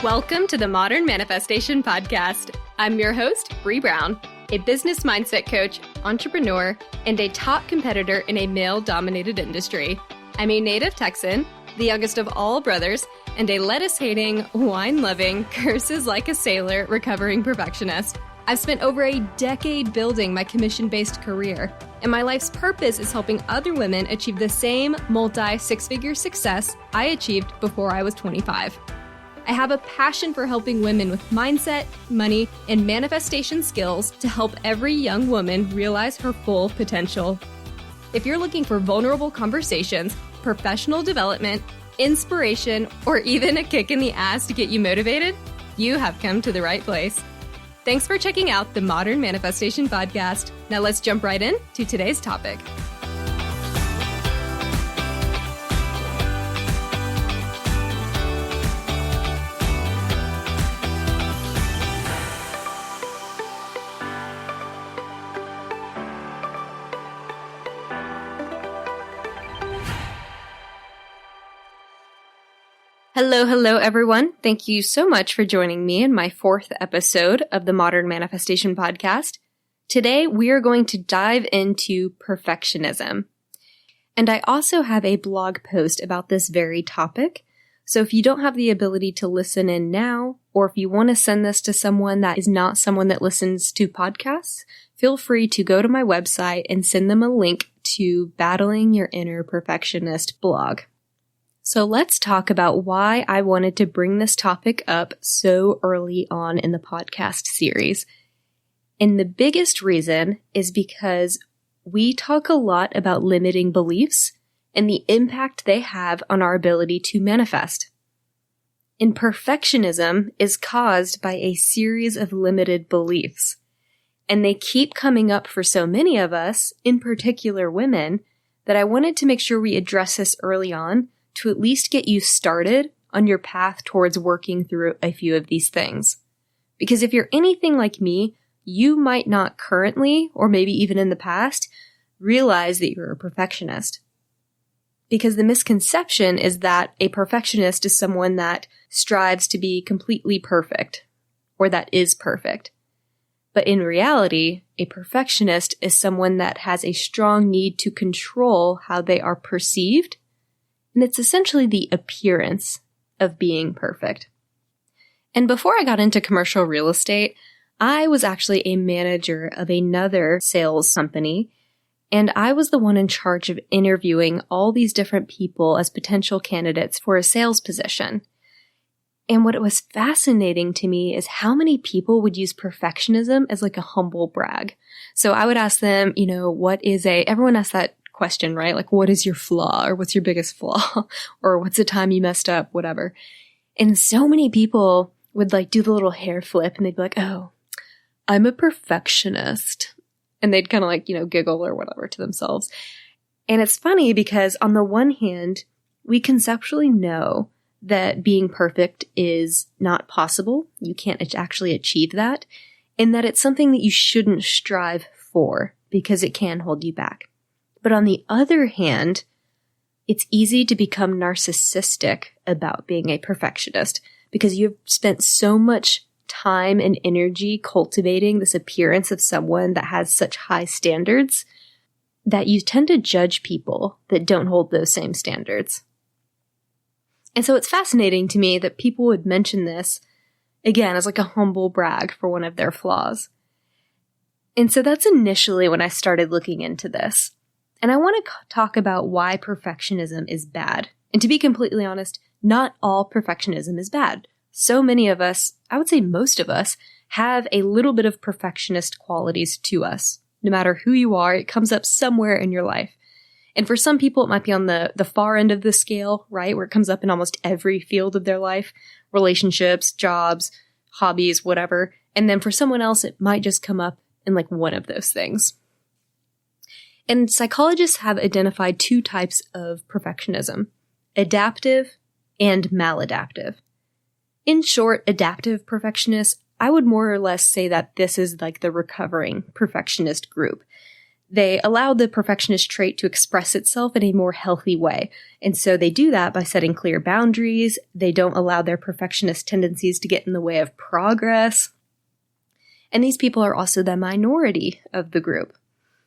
Welcome to the Modern Manifestation Podcast. I'm your host, Bre Brown, a business mindset coach, entrepreneur, and a top competitor in a male-dominated industry. I'm a native Texan, the youngest of all brothers, and a lettuce-hating, wine-loving, curses-like-a-sailor recovering perfectionist. I've spent over a decade building my commission-based career, and my life's purpose is helping other women achieve the same multi-six-figure success I achieved before I was 25. I have a passion for helping women with mindset, money, and manifestation skills to help every young woman realize her full potential. If you're looking for vulnerable conversations, professional development, inspiration, or even a kick in the ass to get you motivated, you have come to the right place. Thanks for checking out the Modern Manifestation Podcast. Now let's jump right in to today's topic. Hello, everyone. Thank you so much for joining me in my fourth episode of the Modern Manifestation Podcast. Today, we are going to dive into perfectionism. And I also have a blog post about this very topic. So if you don't have the ability to listen in now, or if you want to send this to someone that is not someone that listens to podcasts, feel free to go to my website and send them a link to Battling Your Inner Perfectionist blog. So let's talk about why I wanted to bring this topic up so early on in the podcast series. And the biggest reason is because we talk a lot about limiting beliefs and the impact they have on our ability to manifest. And perfectionism is caused by a series of limited beliefs. And they keep coming up for so many of us, in particular women, that I wanted to make sure we address this early on to at least get you started on your path towards working through a few of these things. Because if you're anything like me, you might not currently, or maybe even in the past, realize that you're a perfectionist. Because the misconception is that a perfectionist is someone that strives to be completely perfect, or that is perfect. But in reality, a perfectionist is someone that has a strong need to control how they are perceived. And it's essentially the appearance of being perfect. And before I got into commercial real estate, I was actually a manager of another sales company, and I was the one in charge of interviewing all these different people as potential candidates for a sales position. And what was fascinating to me is how many people would use perfectionism as like a humble brag. So I would ask them, everyone asks that question, right? Like, what is your flaw, or what's your biggest flaw, or what's the time you messed up, whatever. And so many people would like do the little hair flip and they'd be like, oh, I'm a perfectionist. And they'd kind of like, giggle or whatever to themselves. And it's funny because on the one hand, we conceptually know that being perfect is not possible. You can't actually achieve that. And that it's something that you shouldn't strive for because it can hold you back. But on the other hand, it's easy to become narcissistic about being a perfectionist because you've spent so much time and energy cultivating this appearance of someone that has such high standards that you tend to judge people that don't hold those same standards. And so it's fascinating to me that people would mention this, again, as like a humble brag for one of their flaws. And so that's initially when I started looking into this. And I want to talk about why perfectionism is bad. And to be completely honest, not all perfectionism is bad. So many of us, I would say most of us, have a little bit of perfectionist qualities to us. No matter who you are, it comes up somewhere in your life. And for some people, it might be on the far end of the scale, right? Where it comes up in almost every field of their life. Relationships, jobs, hobbies, whatever. And then for someone else, it might just come up in like one of those things. And psychologists have identified two types of perfectionism, adaptive and maladaptive. In short, adaptive perfectionists, I would more or less say that this is like the recovering perfectionist group. They allow the perfectionist trait to express itself in a more healthy way. And so they do that by setting clear boundaries. They don't allow their perfectionist tendencies to get in the way of progress. And these people are also the minority of the group.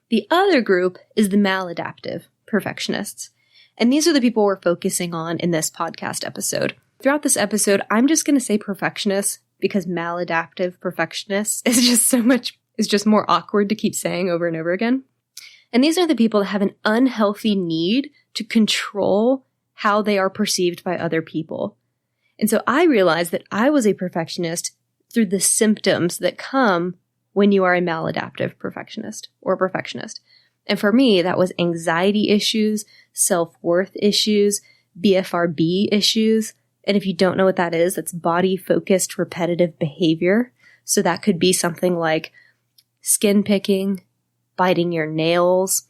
The other group is the maladaptive perfectionists. And these are the people we're focusing on in this podcast episode. Throughout this episode, I'm just going to say perfectionists because maladaptive perfectionists is just more awkward to keep saying over and over again. And these are the people that have an unhealthy need to control how they are perceived by other people. And so I realized that I was a perfectionist through the symptoms that come when you are a maladaptive perfectionist or perfectionist. And for me, that was anxiety issues, self-worth issues, BFRB issues. And if you don't know what that is, that's body-focused repetitive behavior. So that could be something like skin picking, biting your nails,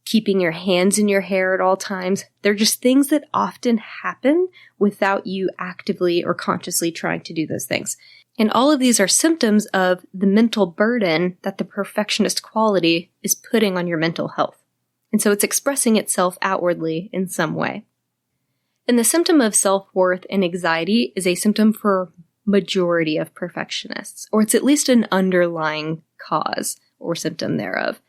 keeping your hands in your hair at all times. They're just things that often happen without you actively or consciously trying to do those things. And all of these are symptoms of the mental burden that the perfectionist quality is putting on your mental health. And so it's expressing itself outwardly in some way. And the symptom of self-worth and anxiety is a symptom for majority of perfectionists, or it's at least an underlying cause or symptom thereof.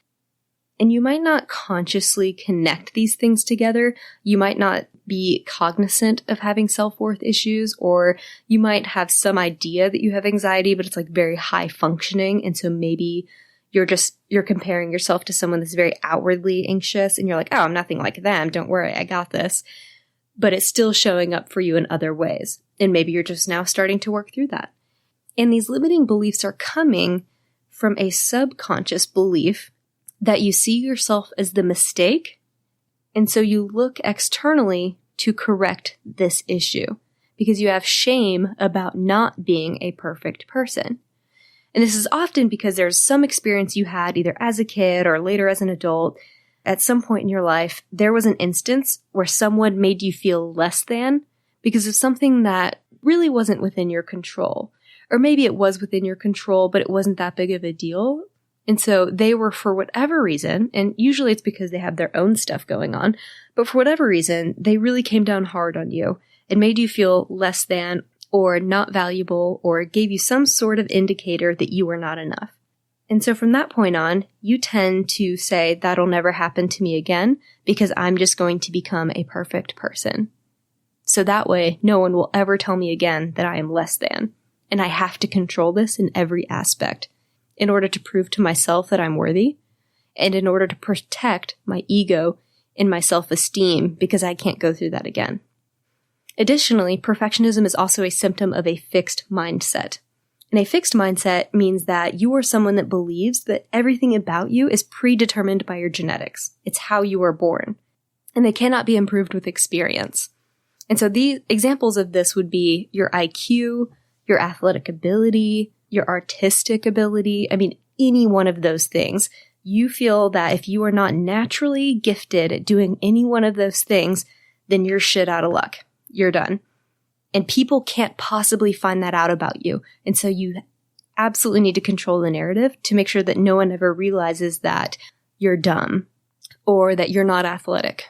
And you might not consciously connect these things together. You might not be cognizant of having self-worth issues, or you might have some idea that you have anxiety, but it's like very high functioning. And so maybe you're comparing yourself to someone that's very outwardly anxious and you're like, oh, I'm nothing like them. Don't worry, I got this. But it's still showing up for you in other ways. And maybe you're just now starting to work through that. And these limiting beliefs are coming from a subconscious belief that you see yourself as the mistake, and so you look externally to correct this issue because you have shame about not being a perfect person. And this is often because there's some experience you had either as a kid or later as an adult. At some point in your life, there was an instance where someone made you feel less than because of something that really wasn't within your control. Or maybe it was within your control, but it wasn't that big of a deal. And so they were, for whatever reason, and usually it's because they have their own stuff going on, but for whatever reason, they really came down hard on you and made you feel less than or not valuable or gave you some sort of indicator that you were not enough. And so from that point on, you tend to say, that'll never happen to me again because I'm just going to become a perfect person. So that way, no one will ever tell me again that I am less than. And I have to control this in every aspect in order to prove to myself that I'm worthy and in order to protect my ego and my self-esteem because I can't go through that again. Additionally, perfectionism is also a symptom of a fixed mindset. And a fixed mindset means that you are someone that believes that everything about you is predetermined by your genetics. It's how you were born. And they cannot be improved with experience. And so the examples of this would be your IQ, your athletic ability, your artistic ability. I mean, any one of those things. You feel that if you are not naturally gifted at doing any one of those things, then you're shit out of luck. You're done. And people can't possibly find that out about you. And so you absolutely need to control the narrative to make sure that no one ever realizes that you're dumb or that you're not athletic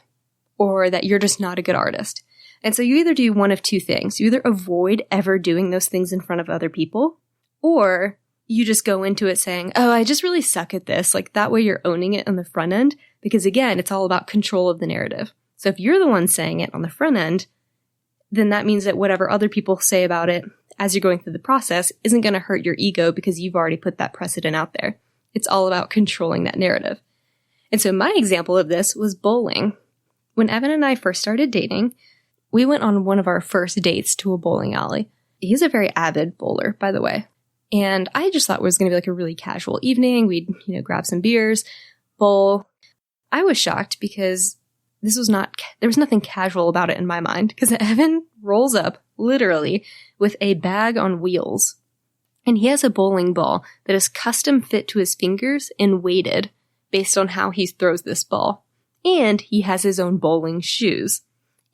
or that you're just not a good artist. And so you either do one of two things. You either avoid ever doing those things in front of other people, or you just go into it saying, oh, I just really suck at this. Like that way you're owning it on the front end because again, it's all about control of the narrative. So if you're the one saying it on the front end, then that means that whatever other people say about it as you're going through the process isn't going to hurt your ego because you've already put that precedent out there. It's all about controlling that narrative. And so my example of this was bowling. When Evan and I first started dating, we went on one of our first dates to a bowling alley. He's a very avid bowler, by the way. And I just thought it was going to be like a really casual evening. We'd, grab some beers, bowl. I was shocked because there was nothing casual about it in my mind because Evan rolls up literally with a bag on wheels. And he has a bowling ball that is custom fit to his fingers and weighted based on how he throws this ball. And he has his own bowling shoes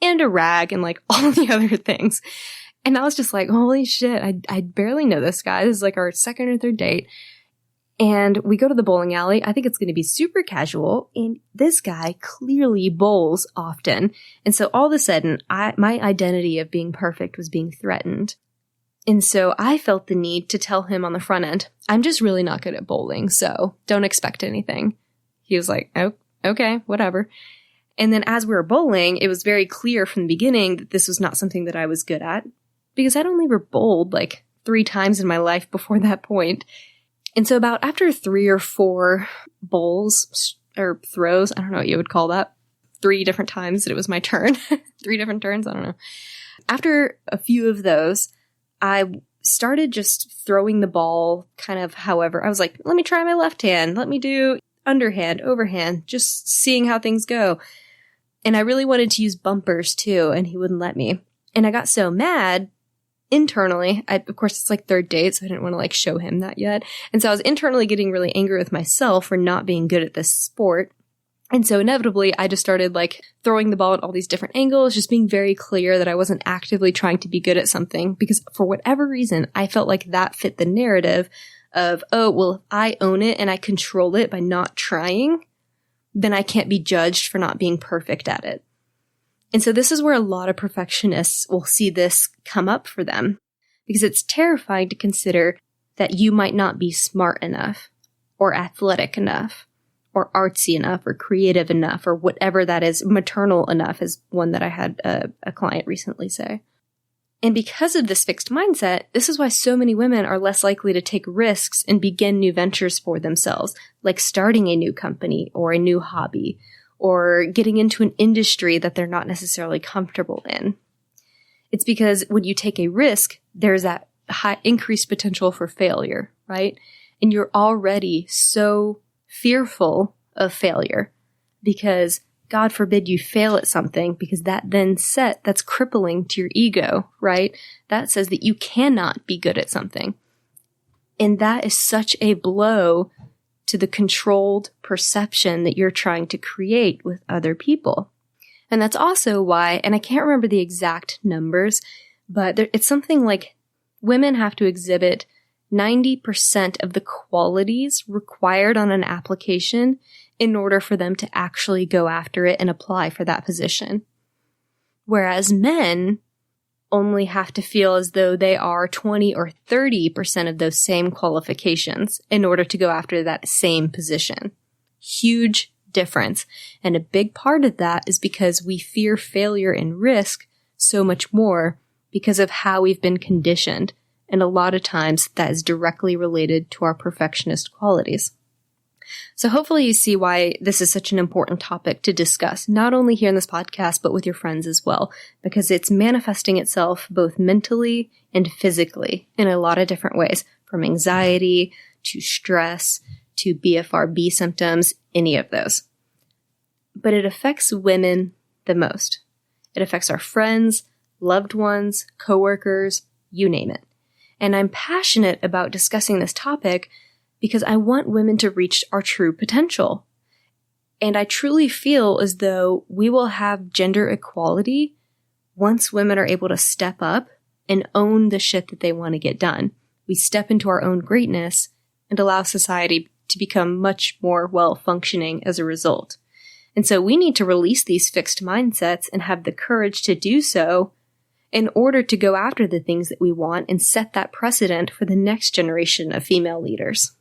and a rag and like all the other things. And I was just like, holy shit, I barely know this guy. This is like our second or third date. And we go to the bowling alley. I think it's going to be super casual. And this guy clearly bowls often. And so all of a sudden, my identity of being perfect was being threatened. And so I felt the need to tell him on the front end, I'm just really not good at bowling, so don't expect anything. He was like, oh, okay, whatever. And then as we were bowling, it was very clear from the beginning that this was not something that I was good at, because I'd only ever bowled like 3 times in my life before that point. And so about after 3 or 4 bowls or throws, I don't know what you would call that, 3 different times that it was my turn, 3 different turns, I don't know. After a few of those, I started just throwing the ball kind of however. I was like, let me try my left hand. Let me do underhand, overhand, just seeing how things go. And I really wanted to use bumpers too, and he wouldn't let me. And I got so mad internally. Of course, it's like 3rd date, so I didn't want to like show him that yet. And so I was internally getting really angry with myself for not being good at this sport. And so inevitably, I just started like throwing the ball at all these different angles, just being very clear that I wasn't actively trying to be good at something, because for whatever reason, I felt like that fit the narrative of, oh, well, if I own it and I control it by not trying, then I can't be judged for not being perfect at it. And so this is where a lot of perfectionists will see this come up for them, because it's terrifying to consider that you might not be smart enough or athletic enough or artsy enough or creative enough or whatever that is. Maternal enough is one that I had a client recently say. And because of this fixed mindset, this is why so many women are less likely to take risks and begin new ventures for themselves, like starting a new company or a new hobby, or getting into an industry that they're not necessarily comfortable in. It's because when you take a risk, there's that high increased potential for failure, right? And you're already so fearful of failure because God forbid you fail at something, because that's crippling to your ego, right? That says that you cannot be good at something. And that is such a blow to the controlled perception that you're trying to create with other people. And that's also why, and I can't remember the exact numbers, but it's something like women have to exhibit 90% of the qualities required on an application in order for them to actually go after it and apply for that position. Whereas men only have to feel as though they are 20 or 30% of those same qualifications in order to go after that same position. Huge difference. And a big part of that is because we fear failure and risk so much more because of how we've been conditioned. And a lot of times that is directly related to our perfectionist qualities. So hopefully you see why this is such an important topic to discuss, not only here in this podcast, but with your friends as well, because it's manifesting itself both mentally and physically in a lot of different ways, from anxiety to stress to BFRB symptoms, any of those. But it affects women the most. It affects our friends, loved ones, coworkers, you name it. And I'm passionate about discussing this topic because I want women to reach our true potential. And I truly feel as though we will have gender equality once women are able to step up and own the shit that they want to get done. We step into our own greatness and allow society to become much more well-functioning as a result. And so we need to release these fixed mindsets and have the courage to do so in order to go after the things that we want and set that precedent for the next generation of female leaders.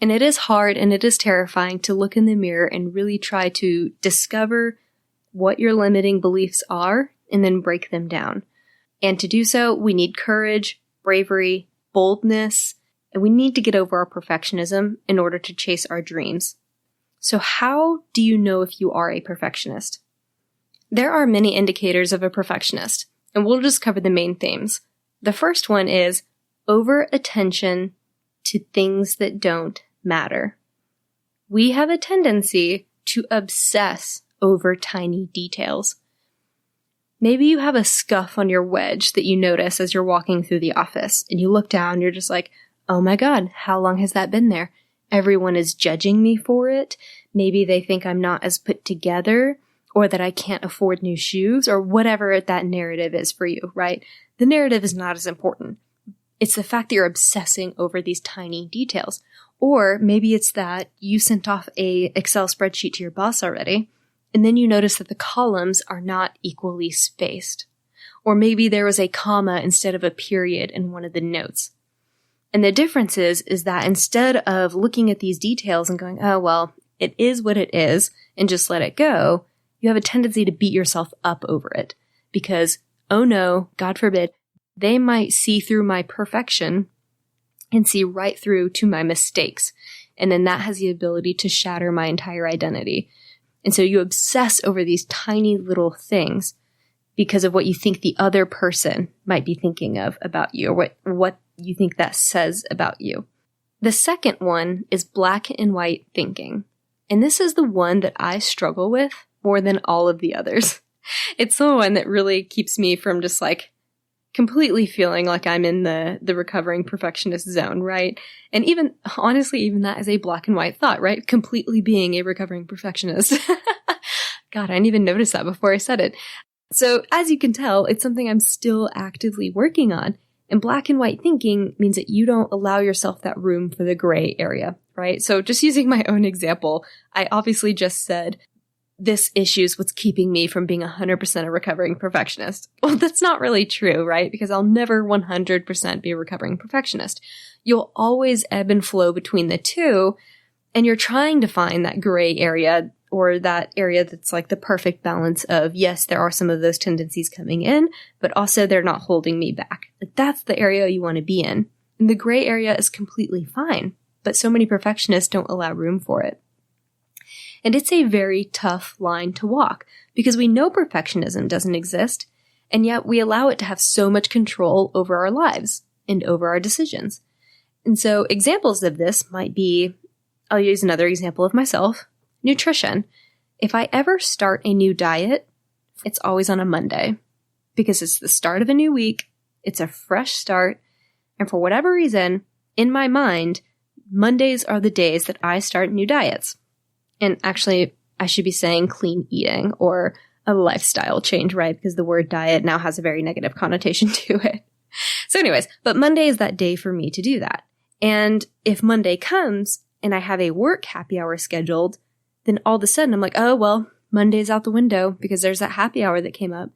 And it is hard and it is terrifying to look in the mirror and really try to discover what your limiting beliefs are and then break them down. And to do so, we need courage, bravery, boldness, and we need to get over our perfectionism in order to chase our dreams. So how do you know if you are a perfectionist? There are many indicators of a perfectionist, and we'll just cover the main themes. The first one is over-attention to things that don't matter. We have a tendency to obsess over tiny details. Maybe you have a scuff on your wedge that you notice as you're walking through the office, and you look down, you're just like, oh my God, how long has that been there? Everyone is judging me for it. Maybe they think I'm not as put together, or that I can't afford new shoes, or whatever that narrative is for you, right? The narrative is not as important. It's the fact that you're obsessing over these tiny details. Or maybe it's that you sent off a Excel spreadsheet to your boss already, and then you notice that the columns are not equally spaced. Or maybe there was a comma instead of a period in one of the notes. And the difference is that instead of looking at these details and going, oh, well, it is what it is, and just let it go, you have a tendency to beat yourself up over it. Because, oh no, God forbid, they might see through my perfection and see right through to my mistakes. And then that has the ability to shatter my entire identity. And so you obsess over these tiny little things because of what you think the other person might be thinking of about you, or what you think that says about you. The second one is black and white thinking. And this is the one that I struggle with more than all of the others. It's the one that really keeps me from just like completely feeling like I'm in the recovering perfectionist zone, right? And even, honestly, even that is a black and white thought, right? Completely being a recovering perfectionist. God, I didn't even notice that before I said it. So as you can tell, it's something I'm still actively working on. And black and white thinking means that you don't allow yourself that room for the gray area, right? So just using my own example, I obviously just said, this issue is what's keeping me from being 100% a recovering perfectionist. Well, that's not really true, right? Because I'll never 100% be a recovering perfectionist. You'll always ebb and flow between the two, and you're trying to find that gray area, or that area that's like the perfect balance of, yes, there are some of those tendencies coming in, but also they're not holding me back. Like, that's the area you want to be in. And the gray area is completely fine, but so many perfectionists don't allow room for it. And it's a very tough line to walk because we know perfectionism doesn't exist, and yet we allow it to have so much control over our lives and over our decisions. And so examples of this might be, I'll use another example of myself, nutrition. If I ever start a new diet, it's always on a Monday because it's the start of a new week, it's a fresh start, and for whatever reason, in my mind, Mondays are the days that I start new diets. And actually, I should be saying clean eating or a lifestyle change, right? Because the word diet now has a very negative connotation to it. So anyways, but Monday is that day for me to do that. And if Monday comes and I have a work happy hour scheduled, then all of a sudden I'm like, oh, well, Monday's out the window because there's that happy hour that came up.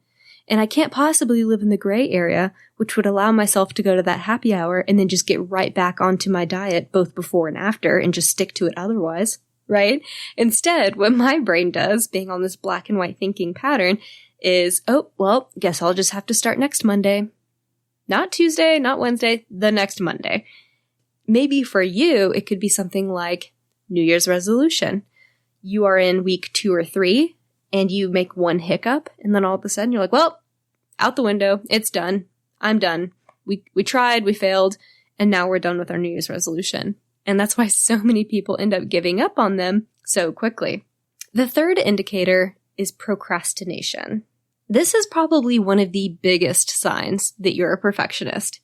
And I can't possibly live in the gray area, which would allow myself to go to that happy hour and then just get right back onto my diet both before and after and just stick to it otherwise. Right? Instead, what my brain does, being on this black and white thinking pattern, is, oh, well, guess I'll just have to start next Monday. Not Tuesday, not Wednesday, the next Monday. Maybe for you, it could be something like New Year's resolution. You are in week 2 or 3, and you make one hiccup, and then all of a sudden you're like, well, out the window, it's done. I'm done. We tried, we failed, and now we're done with our New Year's resolution. And that's why so many people end up giving up on them so quickly. The third indicator is procrastination. This is probably one of the biggest signs that you're a perfectionist.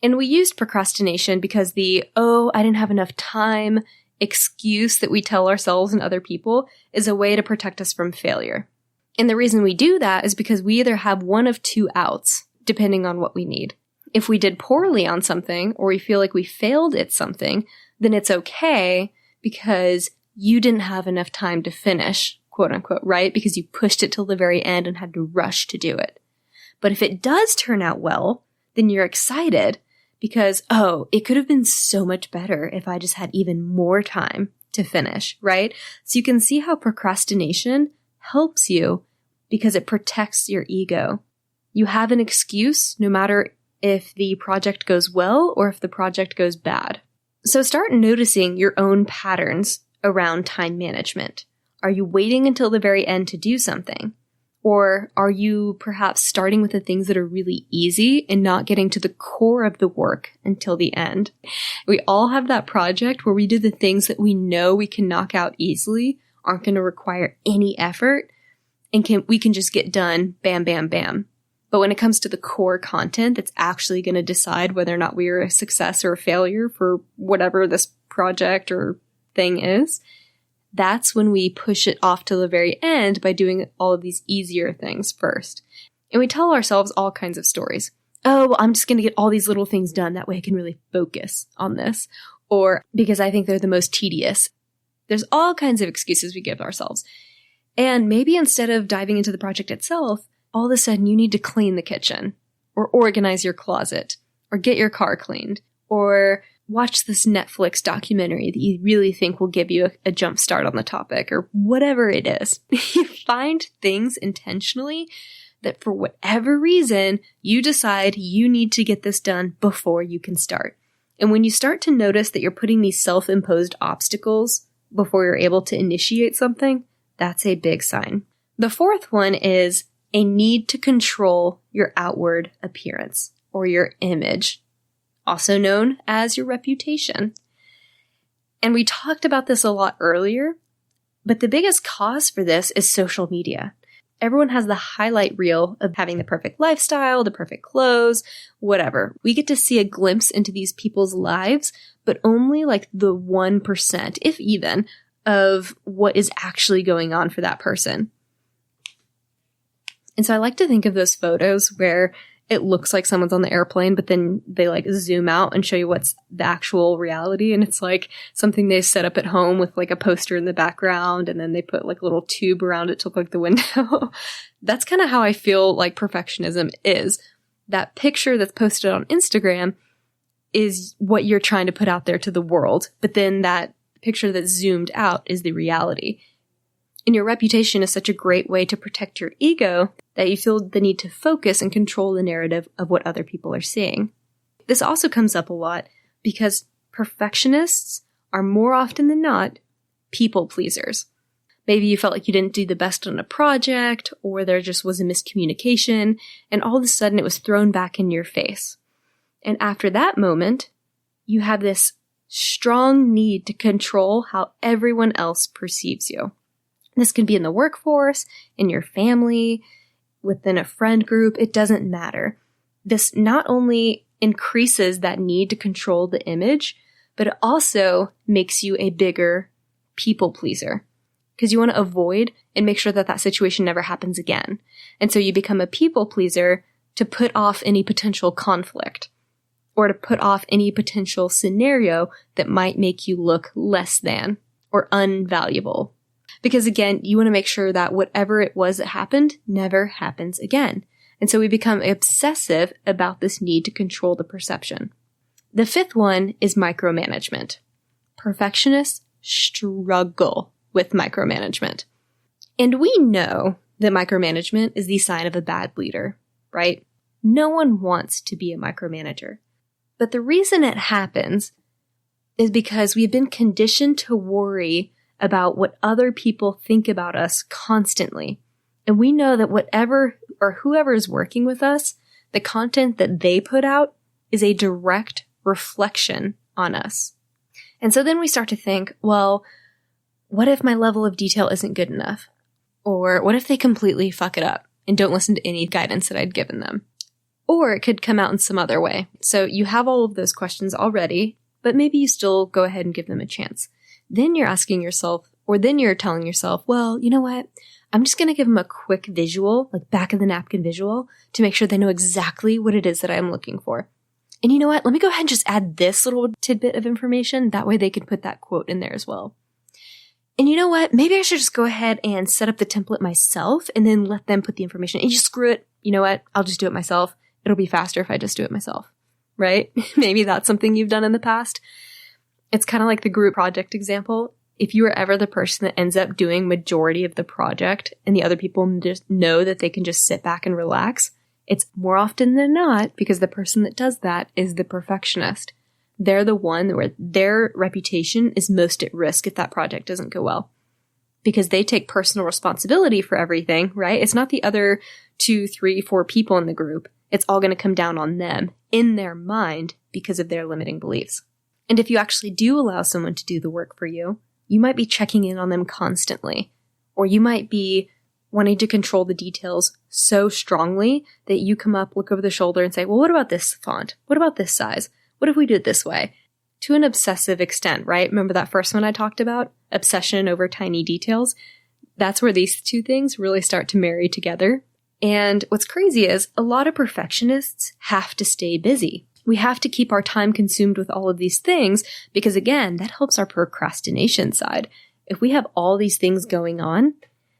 And we used procrastination because I didn't have enough time excuse that we tell ourselves and other people is a way to protect us from failure. And the reason we do that is because we either have one of two outs, depending on what we need. If we did poorly on something, or we feel like we failed at something, then it's okay because you didn't have enough time to finish, quote unquote, right? Because you pushed it till the very end and had to rush to do it. But if it does turn out well, then you're excited because, oh, it could have been so much better if I just had even more time to finish, right? So you can see how procrastination helps you because it protects your ego. You have an excuse no matter if the project goes well or if the project goes bad. So start noticing your own patterns around time management. Are you waiting until the very end to do something? Or are you perhaps starting with the things that are really easy and not getting to the core of the work until the end? We all have that project where we do the things that we know we can knock out easily, aren't going to require any effort, and we can just get done, bam, bam, bam. But when it comes to the core content that's actually going to decide whether or not we are a success or a failure for whatever this project or thing is, that's when we push it off to the very end by doing all of these easier things first. And we tell ourselves all kinds of stories. Oh, well, I'm just going to get all these little things done. That way I can really focus on this. or because I think they're the most tedious. There's all kinds of excuses we give ourselves. And maybe instead of diving into the project itself, all of a sudden you need to clean the kitchen, or organize your closet, or get your car cleaned, or watch this Netflix documentary that you really think will give you a jump start on the topic, or whatever it is. You find things intentionally that for whatever reason, you decide you need to get this done before you can start. And when you start to notice that you're putting these self-imposed obstacles before you're able to initiate something, that's a big sign. The fourth one is a need to control your outward appearance or your image, also known as your reputation. And we talked about this a lot earlier, but the biggest cause for this is social media. Everyone has the highlight reel of having the perfect lifestyle, the perfect clothes, whatever. We get to see a glimpse into these people's lives, but only like the 1%, if even, of what is actually going on for that person. And so I like to think of those photos where it looks like someone's on the airplane, but then they like zoom out and show you what's the actual reality. And it's like something they set up at home with like a poster in the background, and then they put like a little tube around it to look like the window. That's kind of how I feel like perfectionism is. That picture that's posted on Instagram is what you're trying to put out there to the world. But then that picture that's zoomed out is the reality. And your reputation is such a great way to protect your ego that you feel the need to focus and control the narrative of what other people are seeing. This also comes up a lot because perfectionists are more often than not people pleasers. Maybe you felt like you didn't do the best on a project, or there just was a miscommunication, and all of a sudden it was thrown back in your face. And after that moment, you have this strong need to control how everyone else perceives you. This can be in the workforce, in your family, within a friend group. It doesn't matter. This not only increases that need to control the image, but it also makes you a bigger people pleaser because you want to avoid and make sure that that situation never happens again. And so you become a people pleaser to put off any potential conflict or to put off any potential scenario that might make you look less than or unvaluable. Because again, you want to make sure that whatever it was that happened never happens again. And so we become obsessive about this need to control the perception. The fifth one is micromanagement. Perfectionists struggle with micromanagement. And we know that micromanagement is the sign of a bad leader, right? No one wants to be a micromanager. But the reason it happens is because we've been conditioned to worry about what other people think about us constantly. And we know that whatever or whoever is working with us, the content that they put out is a direct reflection on us. And so then we start to think, well, what if my level of detail isn't good enough? Or what if they completely fuck it up and don't listen to any guidance that I'd given them? Or it could come out in some other way. So you have all of those questions already, but maybe you still go ahead and give them a chance. Then you're asking yourself, or then you're telling yourself, well, you know what? I'm just going to give them a quick visual, like back of the napkin visual, to make sure they know exactly what it is that I'm looking for. And you know what? Let me go ahead and just add this little tidbit of information. That way they can put that quote in there as well. And you know what? Maybe I should just go ahead and set up the template myself and then let them put the information. And just screw it. You know what? I'll just do it myself. It'll be faster if I just do it myself, right? Maybe that's something you've done in the past. It's kind of like the group project example. If you are ever the person that ends up doing majority of the project and the other people just know that they can just sit back and relax, it's more often than not because the person that does that is the perfectionist. They're the one where their reputation is most at risk if that project doesn't go well. Because they take personal responsibility for everything, right? It's not the other 2, 3, 4 people in the group. It's all going to come down on them in their mind because of their limiting beliefs. And if you actually do allow someone to do the work for you, you might be checking in on them constantly, or you might be wanting to control the details so strongly that you come up, look over the shoulder and say, well, what about this font? What about this size? What if we do it this way? To an obsessive extent, right? Remember that first one I talked about? Obsession over tiny details. That's where these two things really start to marry together. And what's crazy is a lot of perfectionists have to stay busy. We have to keep our time consumed with all of these things because, again, that helps our procrastination side. If we have all these things going on,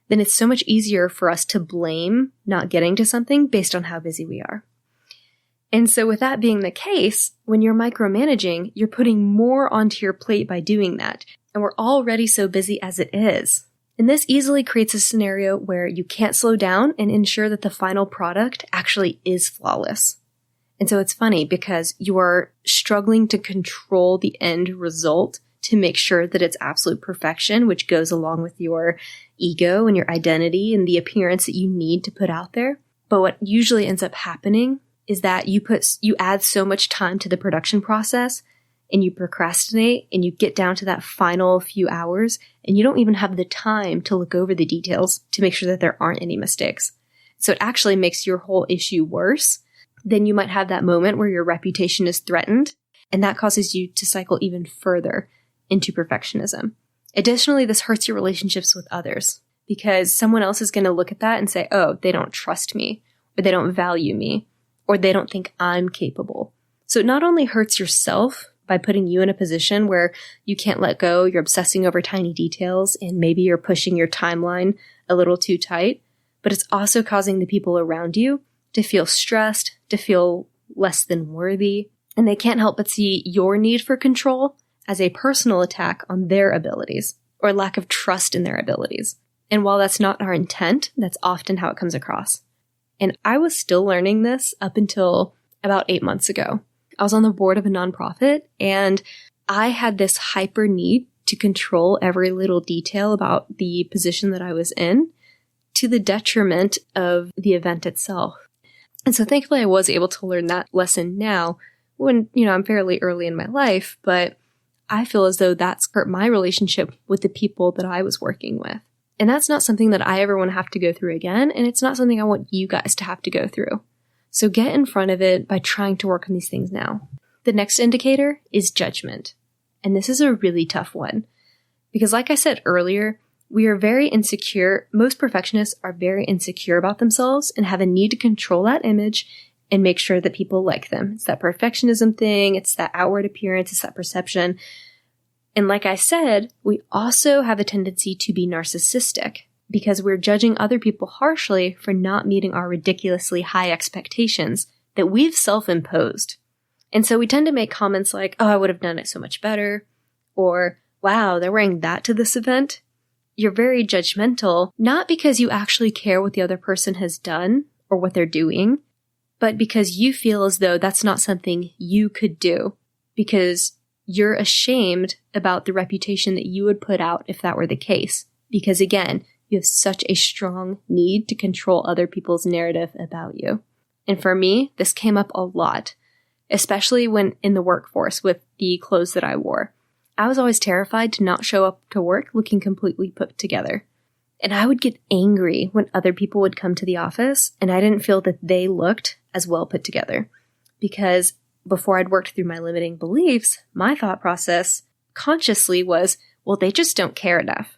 then it's so much easier for us to blame not getting to something based on how busy we are. And so with that being the case, when you're micromanaging, you're putting more onto your plate by doing that. And we're already so busy as it is. And this easily creates a scenario where you can't slow down and ensure that the final product actually is flawless. And so it's funny because you are struggling to control the end result to make sure that it's absolute perfection, which goes along with your ego and your identity and the appearance that you need to put out there. But what usually ends up happening is that you add so much time to the production process and you procrastinate and you get down to that final few hours and you don't even have the time to look over the details to make sure that there aren't any mistakes. So it actually makes your whole issue worse. Then you might have that moment where your reputation is threatened, and that causes you to cycle even further into perfectionism. Additionally, this hurts your relationships with others because someone else is going to look at that and say, oh, they don't trust me, or they don't value me, or they don't think I'm capable. So it not only hurts yourself by putting you in a position where you can't let go, you're obsessing over tiny details, and maybe you're pushing your timeline a little too tight, but it's also causing the people around you to feel stressed, to feel less than worthy, and they can't help but see your need for control as a personal attack on their abilities or lack of trust in their abilities. And while that's not our intent, that's often how it comes across. And I was still learning this up until about 8 months ago. I was on the board of a nonprofit and I had this hyper need to control every little detail about the position that I was in to the detriment of the event itself. And so thankfully I was able to learn that lesson now when, I'm fairly early in my life, but I feel as though that's hurt my relationship with the people that I was working with. And that's not something that I ever want to have to go through again. And it's not something I want you guys to have to go through. So get in front of it by trying to work on these things now. The next indicator is judgment. And this is a really tough one. Because like I said earlier, we are very insecure. Most perfectionists are very insecure about themselves and have a need to control that image and make sure that people like them. It's that perfectionism thing. It's that outward appearance. It's that perception. And like I said, we also have a tendency to be narcissistic because we're judging other people harshly for not meeting our ridiculously high expectations that we've self-imposed. And so we tend to make comments like, oh, I would have done it so much better, or wow, they're wearing that to this event. You're very judgmental, not because you actually care what the other person has done or what they're doing, but because you feel as though that's not something you could do because you're ashamed about the reputation that you would put out if that were the case. Because again, you have such a strong need to control other people's narrative about you. And for me, this came up a lot, especially when in the workforce with the clothes that I wore. I was always terrified to not show up to work looking completely put together. And I would get angry when other people would come to the office and I didn't feel that they looked as well put together. Because before I'd worked through my limiting beliefs, my thought process consciously was, well, they just don't care enough.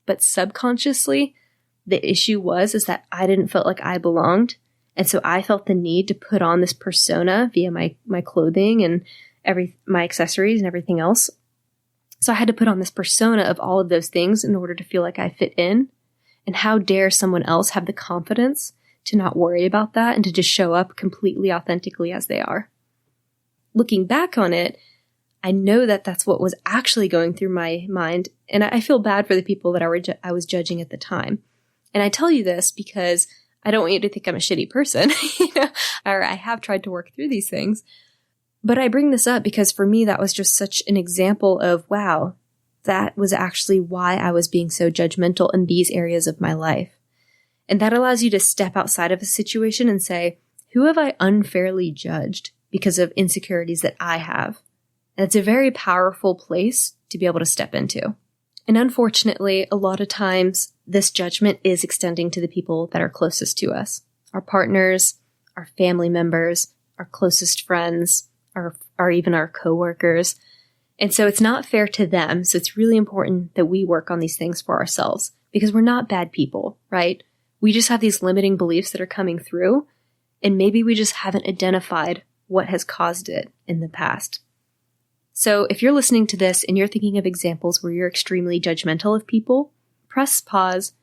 But subconsciously, the issue is that I didn't feel like I belonged. And so I felt the need to put on this persona via my clothing and my accessories and everything else. So I had to put on this persona of all of those things in order to feel like I fit in. And how dare someone else have the confidence to not worry about that and to just show up completely authentically as they are. Looking back on it, I know that that's what was actually going through my mind, and I feel bad for the people that I was judging at the time. And I tell you this because I don't want you to think I'm a shitty person, or I have tried to work through these things. But I bring this up because for me, that was just such an example of, wow, that was actually why I was being so judgmental in these areas of my life. And that allows you to step outside of a situation and say, who have I unfairly judged because of insecurities that I have? And it's a very powerful place to be able to step into. And unfortunately, a lot of times this judgment is extending to the people that are closest to us. Our partners, our family members, our closest friends, or even our coworkers. And so it's not fair to them. So it's really important that we work on these things for ourselves because we're not bad people, right? We just have these limiting beliefs that are coming through. And maybe we just haven't identified what has caused it in the past. So if you're listening to this and you're thinking of examples where you're extremely judgmental of people, press pause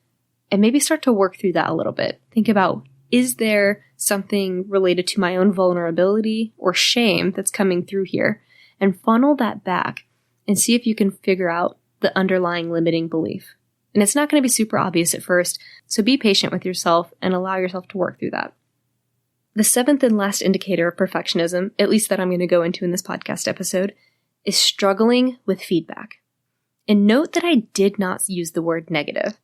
and maybe start to work through that a little bit. Think about, is there something related to my own vulnerability or shame that's coming through here? And funnel that back and see if you can figure out the underlying limiting belief. And it's not going to be super obvious at first, so be patient with yourself and allow yourself to work through that. The seventh and last indicator of perfectionism, at least that I'm going to go into in this podcast episode, is struggling with feedback. And note that I did not use the word negative.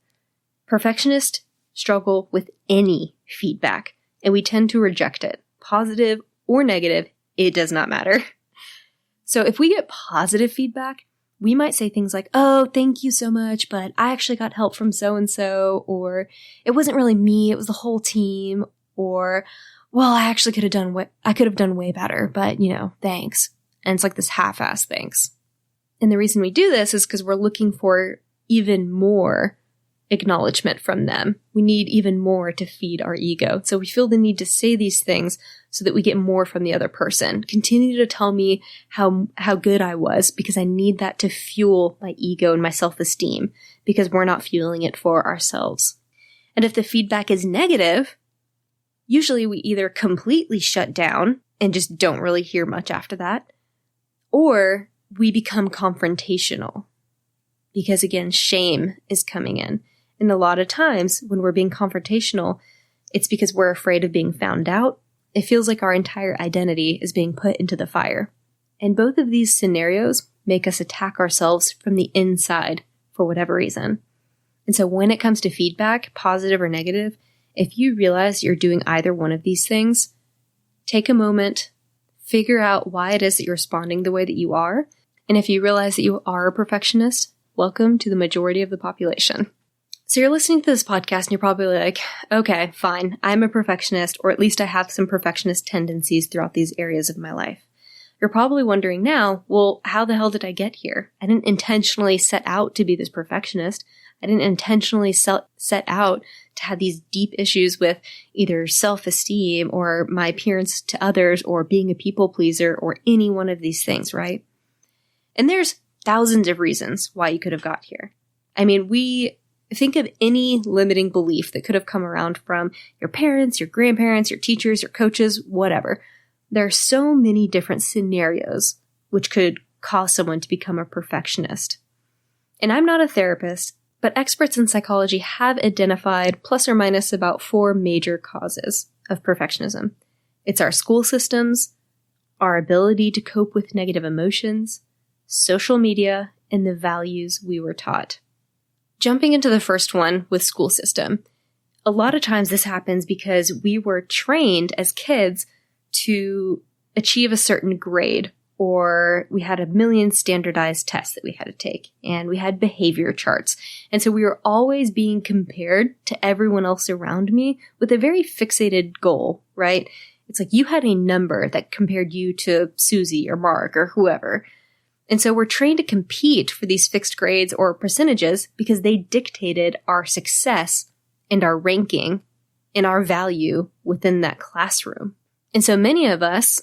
Perfectionists struggle with any feedback, and we tend to reject it. Positive or negative, it does not matter. So if we get positive feedback, we might say things like, oh, thank you so much, but I actually got help from so-and-so, or it wasn't really me, it was the whole team, or, well, I actually could have done way better, but, thanks. And it's like this half-ass thanks. And the reason we do this is because we're looking for even more acknowledgement from them. We need even more to feed our ego. So we feel the need to say these things so that we get more from the other person. Continue to tell me how good I was, because I need that to fuel my ego and my self-esteem, because we're not fueling it for ourselves. And if the feedback is negative, usually we either completely shut down and just don't really hear much after that, or we become confrontational, because again, shame is coming in. And a lot of times when we're being confrontational, it's because we're afraid of being found out. It feels like our entire identity is being put into the fire. And both of these scenarios make us attack ourselves from the inside for whatever reason. And so when it comes to feedback, positive or negative, if you realize you're doing either one of these things, take a moment, figure out why it is that you're responding the way that you are. And if you realize that you are a perfectionist, welcome to the majority of the population. So you're listening to this podcast and you're probably like, okay, fine, I'm a perfectionist, or at least I have some perfectionist tendencies throughout these areas of my life. You're probably wondering now, well, how the hell did I get here? I didn't intentionally set out to be this perfectionist. I didn't intentionally set out to have these deep issues with either self-esteem or my appearance to others or being a people pleaser or any one of these things, right? And there's thousands of reasons why you could have got here. I mean, we think of any limiting belief that could have come around from your parents, your grandparents, your teachers, your coaches, whatever. There are so many different scenarios which could cause someone to become a perfectionist. And I'm not a therapist, but experts in psychology have identified plus or minus about 4 major causes of perfectionism. It's our school systems, our ability to cope with negative emotions, social media, and the values we were taught. Jumping into the first one with school system, a lot of times this happens because we were trained as kids to achieve a certain grade, or we had a million standardized tests that we had to take, and we had behavior charts. And so we were always being compared to everyone else around me with a very fixated goal, right? It's like you had a number that compared you to Susie or Mark or whoever. And so we're trained to compete for these fixed grades or percentages because they dictated our success and our ranking and our value within that classroom. And so many of us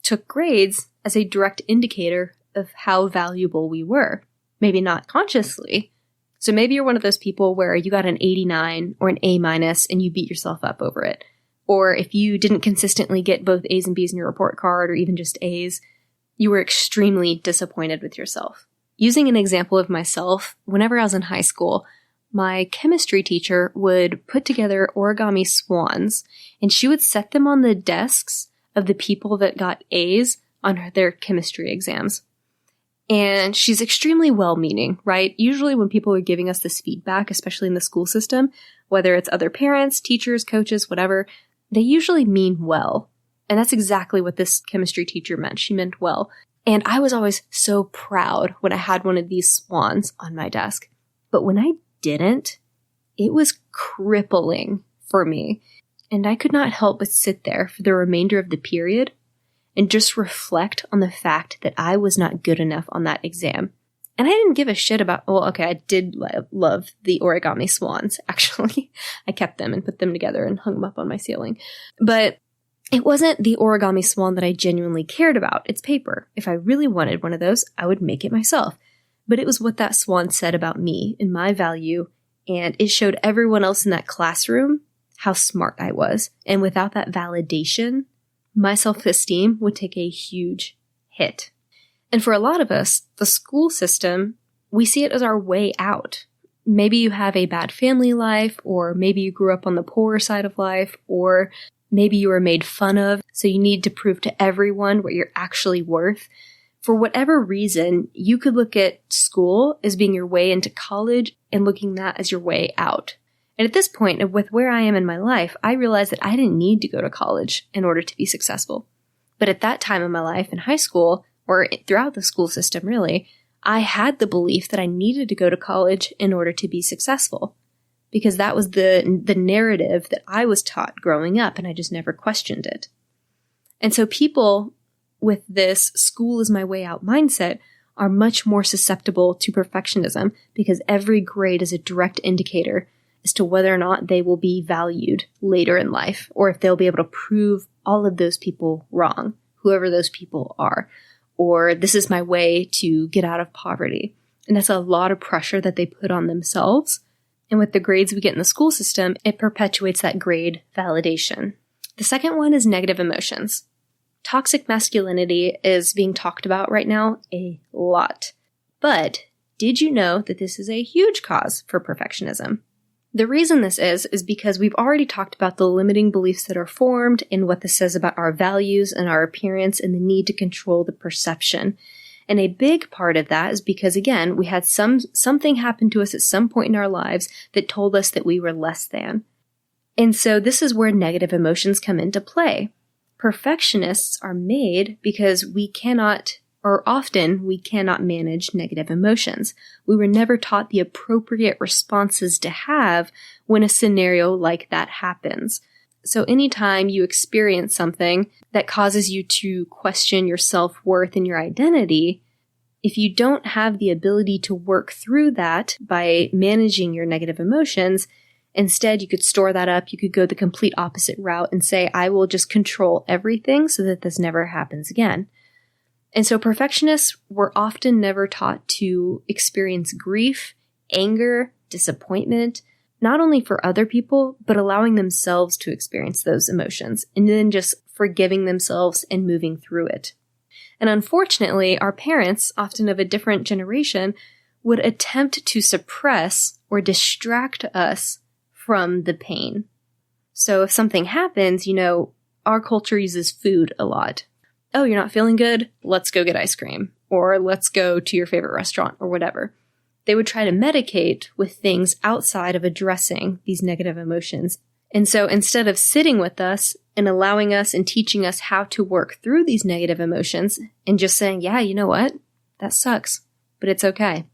took grades as a direct indicator of how valuable we were. Maybe not consciously. So maybe you're one of those people where you got an 89 or an A- and you beat yourself up over it. Or if you didn't consistently get both A's and B's in your report card, or even just A's, you were extremely disappointed with yourself. Using an example of myself, whenever I was in high school, my chemistry teacher would put together origami swans, and she would set them on the desks of the people that got A's on their chemistry exams. And she's extremely well-meaning, right? Usually when people are giving us this feedback, especially in the school system, whether it's other parents, teachers, coaches, whatever, they usually mean well. And that's exactly what this chemistry teacher meant. She meant well. And I was always so proud when I had one of these swans on my desk. But when I didn't, it was crippling for me. And I could not help but sit there for the remainder of the period and just reflect on the fact that I was not good enough on that exam. And I didn't give a shit about, well, okay, I did love the origami swans, actually. I kept them and put them together and hung them up on my ceiling. But It wasn't the origami swan that I genuinely cared about. It's paper. If I really wanted one of those, I would make it myself. But it was what that swan said about me and my value, and it showed everyone else in that classroom how smart I was. And without that validation, my self-esteem would take a huge hit. And for a lot of us, the school system, we see it as our way out. Maybe you have a bad family life, or maybe you grew up on the poorer side of life, or maybe you were made fun of, so you need to prove to everyone what you're actually worth. For whatever reason, you could look at school as being your way into college and looking that as your way out. And at this point, with where I am in my life, I realized that I didn't need to go to college in order to be successful. But at that time in my life, in high school, or throughout the school system really, I had the belief that I needed to go to college in order to be successful. Because that was the narrative that I was taught growing up, and I just never questioned it. And so people with this school is my way out mindset are much more susceptible to perfectionism, because every grade is a direct indicator as to whether or not they will be valued later in life, or if they'll be able to prove all of those people wrong, whoever those people are, or this is my way to get out of poverty. And that's a lot of pressure that they put on themselves. And with the grades we get in the school system, it perpetuates that grade validation. The second one is negative emotions. Toxic masculinity is being talked about right now a lot. But did you know that this is a huge cause for perfectionism? The reason this is because we've already talked about the limiting beliefs that are formed and what this says about our values and our appearance and the need to control the perception. And a big part of that is because, again, we had something happen to us at some point in our lives that told us that we were less than. And so this is where negative emotions come into play. Perfectionists are made because we cannot manage negative emotions. We were never taught the appropriate responses to have when a scenario like that happens. So anytime you experience something that causes you to question your self-worth and your identity, if you don't have the ability to work through that by managing your negative emotions, instead you could store that up, you could go the complete opposite route and say, I will just control everything so that this never happens again. And so perfectionists were often never taught to experience grief, anger, disappointment, not only for other people, but allowing themselves to experience those emotions and then just forgiving themselves and moving through it. And unfortunately, our parents, often of a different generation, would attempt to suppress or distract us from the pain. So if something happens, our culture uses food a lot. Oh, you're not feeling good? Let's go get ice cream. Or let's go to your favorite restaurant or whatever. They would try to medicate with things outside of addressing these negative emotions. And so instead of sitting with us and allowing us and teaching us how to work through these negative emotions and just saying, yeah, you know what? That sucks, but it's okay.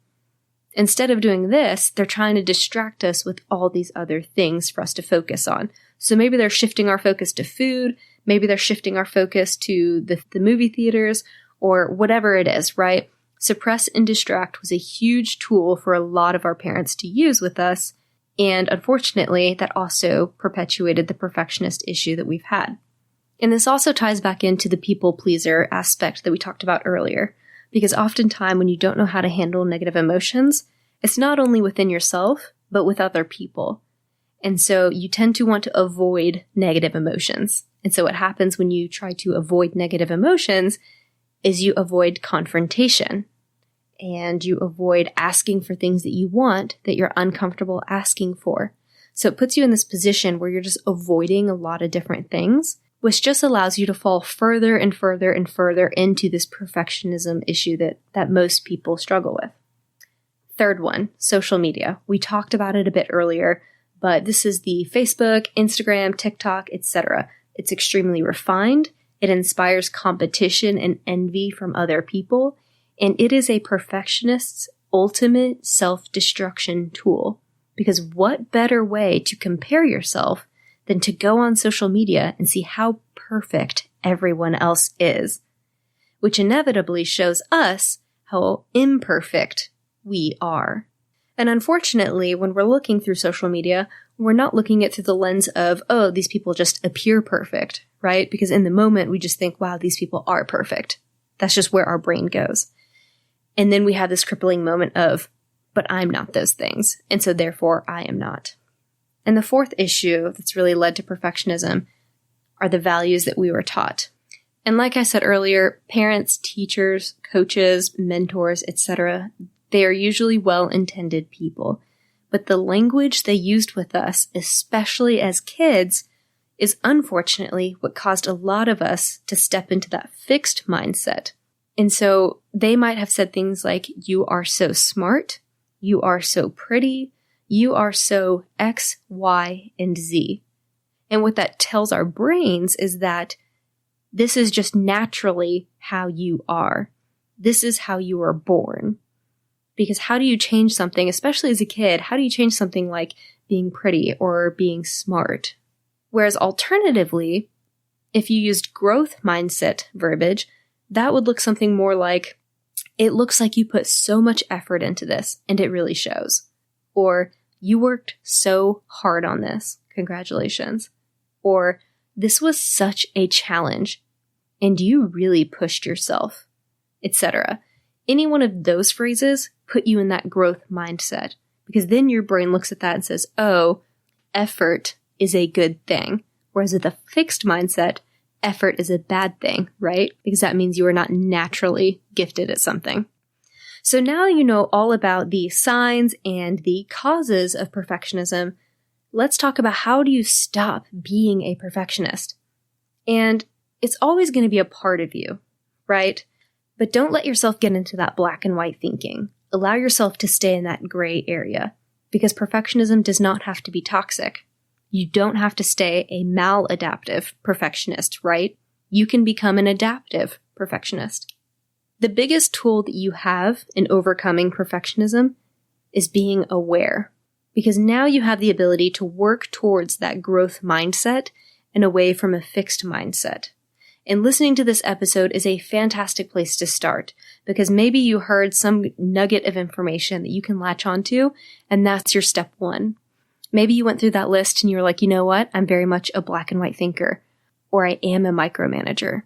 Instead of doing this, they're trying to distract us with all these other things for us to focus on. So maybe they're shifting our focus to food. Maybe they're shifting our focus to the movie theaters or whatever it is, right? Suppress and distract was a huge tool for a lot of our parents to use with us. And unfortunately, that also perpetuated the perfectionist issue that we've had. And this also ties back into the people pleaser aspect that we talked about earlier. Because oftentimes when you don't know how to handle negative emotions, it's not only within yourself, but with other people. And so you tend to want to avoid negative emotions. And so what happens when you try to avoid negative emotions is you avoid confrontation. And you avoid asking for things that you want that you're uncomfortable asking for. So it puts you in this position where you're just avoiding a lot of different things, which just allows you to fall further and further and further into this perfectionism issue that most people struggle with. Third one, social media. We talked about it a bit earlier, but this is the Facebook, Instagram, TikTok, etc. It's extremely refined. It inspires competition and envy from other people. And it is a perfectionist's ultimate self-destruction tool. Because what better way to compare yourself than to go on social media and see how perfect everyone else is, which inevitably shows us how imperfect we are. And unfortunately, when we're looking through social media, we're not looking at it through the lens of, oh, these people just appear perfect, right? Because in the moment, we just think, wow, these people are perfect. That's just where our brain goes. And then we have this crippling moment of, but I'm not those things. And so therefore, I am not. And the fourth issue that's really led to perfectionism are the values that we were taught. And like I said earlier, parents, teachers, coaches, mentors, etc., they are usually well-intended people. But the language they used with us, especially as kids, is unfortunately what caused a lot of us to step into that fixed mindset. And so they might have said things like, you are so smart, you are so pretty, you are so X, Y, and Z. And what that tells our brains is that this is just naturally how you are. This is how you were born. Because how do you change something, especially as a kid, how do you change something like being pretty or being smart? Whereas alternatively, if you used growth mindset verbiage, that would look something more like, it looks like you put so much effort into this and it really shows. Or you worked so hard on this. Congratulations. Or this was such a challenge and you really pushed yourself, etc. Any one of those phrases put you in that growth mindset, because then your brain looks at that and says, oh, effort is a good thing. Whereas with a fixed mindset, effort is a bad thing, right? Because that means you are not naturally gifted at something. So now you know all about the signs and the causes of perfectionism. Let's talk about how do you stop being a perfectionist? And it's always going to be a part of you, right? But don't let yourself get into that black and white thinking. Allow yourself to stay in that gray area, because perfectionism does not have to be toxic. You don't have to stay a maladaptive perfectionist, right? You can become an adaptive perfectionist. The biggest tool that you have in overcoming perfectionism is being aware, because now you have the ability to work towards that growth mindset and away from a fixed mindset. And listening to this episode is a fantastic place to start, because maybe you heard some nugget of information that you can latch onto, and that's your step one. Maybe you went through that list and you were like, you know what? I'm very much a black and white thinker, or I am a micromanager,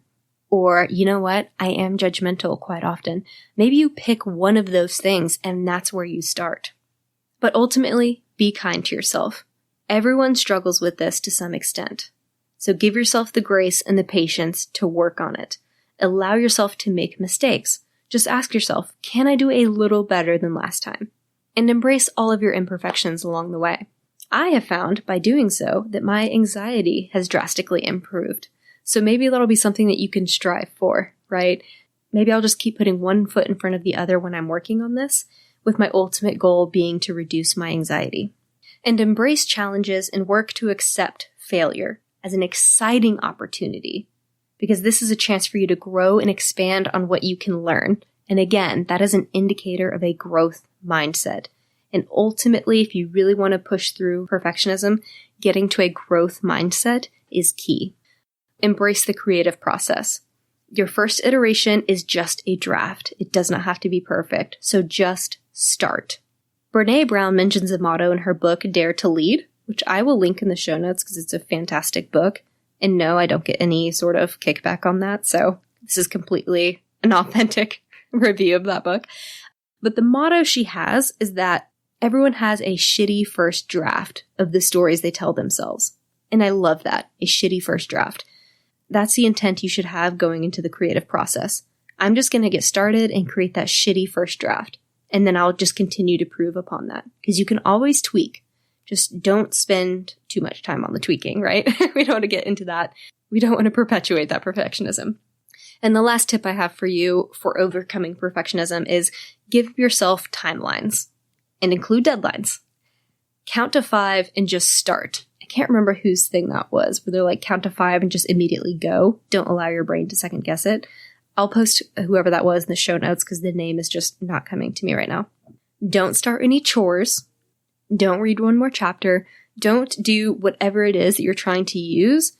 or you know what? I am judgmental quite often. Maybe you pick one of those things and that's where you start. But ultimately, be kind to yourself. Everyone struggles with this to some extent. So give yourself the grace and the patience to work on it. Allow yourself to make mistakes. Just ask yourself, can I do a little better than last time? And embrace all of your imperfections along the way. I have found by doing so that my anxiety has drastically improved. So maybe that'll be something that you can strive for, right? Maybe I'll just keep putting one foot in front of the other when I'm working on this, with my ultimate goal being to reduce my anxiety. And embrace challenges and work to accept failure as an exciting opportunity, because this is a chance for you to grow and expand on what you can learn. And again, that is an indicator of a growth mindset. And ultimately, if you really want to push through perfectionism, getting to a growth mindset is key. Embrace the creative process. Your first iteration is just a draft. It does not have to be perfect. So just start. Bre Brown mentions a motto in her book, Dare to Lead, which I will link in the show notes because it's a fantastic book. And no, I don't get any sort of kickback on that. So this is completely an authentic review of that book. But the motto she has is that everyone has a shitty first draft of the stories they tell themselves. And I love that, a shitty first draft. That's the intent you should have going into the creative process. I'm just going to get started and create that shitty first draft. And then I'll just continue to prove upon that. Because you can always tweak. Just don't spend too much time on the tweaking, right? We don't want to get into that. We don't want to perpetuate that perfectionism. And the last tip I have for you for overcoming perfectionism is give yourself timelines and include deadlines. Count to 5 and just start. I can't remember whose thing that was, where they're like, count to 5 and just immediately go. Don't allow your brain to second guess it. I'll post whoever that was in the show notes because the name is just not coming to me right now. Don't start any chores. Don't read one more chapter. Don't do whatever it is that you're trying to use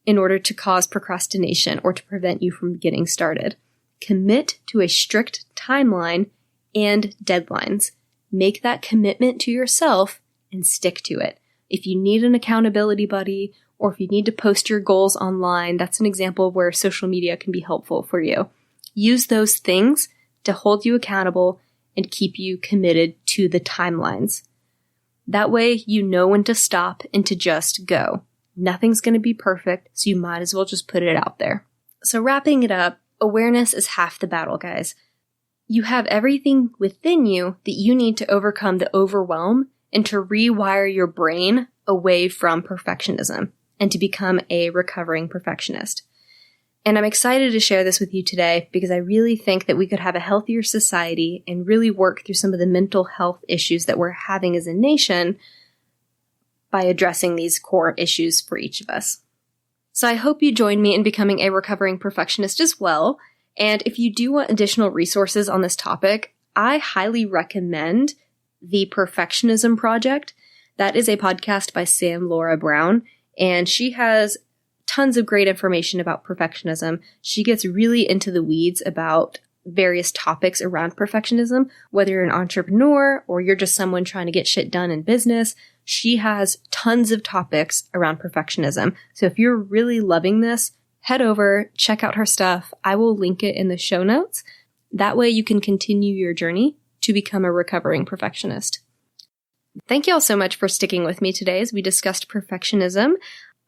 in order to cause procrastination or to prevent you from getting started. Commit to a strict timeline and deadlines. Make that commitment to yourself and stick to it. If you need an accountability buddy or if you need to post your goals online, that's an example of where social media can be helpful for you. Use those things to hold you accountable and keep you committed to the timelines. That way you know when to stop and to just go. Nothing's going to be perfect, so you might as well just put it out there. So wrapping it up, awareness is half the battle, guys. You have everything within you that you need to overcome the overwhelm and to rewire your brain away from perfectionism and to become a recovering perfectionist. And I'm excited to share this with you today because I really think that we could have a healthier society and really work through some of the mental health issues that we're having as a nation by addressing these core issues for each of us. So I hope you join me in becoming a recovering perfectionist as well. And if you do want additional resources on this topic, I highly recommend the Perfectionism Project. That is a podcast by Bre Brown, and she has tons of great information about perfectionism. She gets really into the weeds about various topics around perfectionism, whether you're an entrepreneur or you're just someone trying to get shit done in business. She has tons of topics around perfectionism. So if you're really loving this, head over, check out her stuff. I will link it in the show notes. That way you can continue your journey to become a recovering perfectionist. Thank you all so much for sticking with me today as we discussed perfectionism.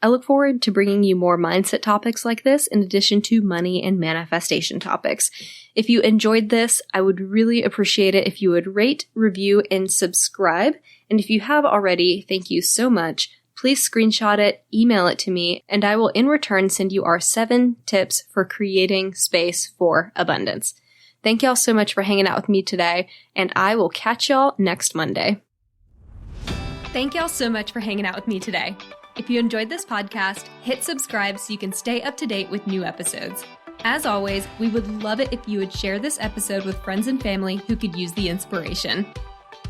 I look forward to bringing you more mindset topics like this in addition to money and manifestation topics. If you enjoyed this, I would really appreciate it if you would rate, review, and subscribe. And if you have already, thank you so much. Please screenshot it, email it to me, and I will in return send you our 7 tips for creating space for abundance. Thank y'all so much for hanging out with me today, and I will catch y'all next Monday. Thank y'all so much for hanging out with me today. If you enjoyed this podcast, hit subscribe so you can stay up to date with new episodes. As always, we would love it if you would share this episode with friends and family who could use the inspiration.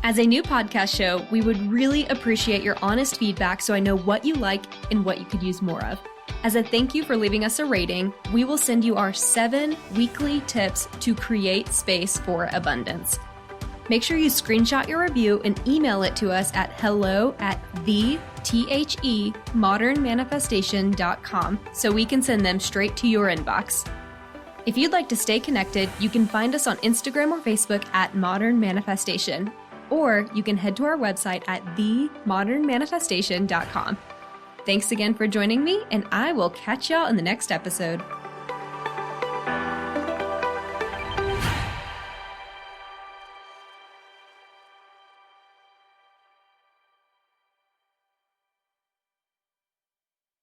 As a new podcast show, we would really appreciate your honest feedback so I know what you like and what you could use more of. As a thank you for leaving us a rating, we will send you our 7 weekly tips to create space for abundance. Make sure you screenshot your review and email it to us at hello@themodernmanifestation.com so we can send them straight to your inbox. If you'd like to stay connected, you can find us on Instagram or Facebook at Modern Manifestation, or you can head to our website at themodernmanifestation.com. Thanks again for joining me, and I will catch y'all in the next episode.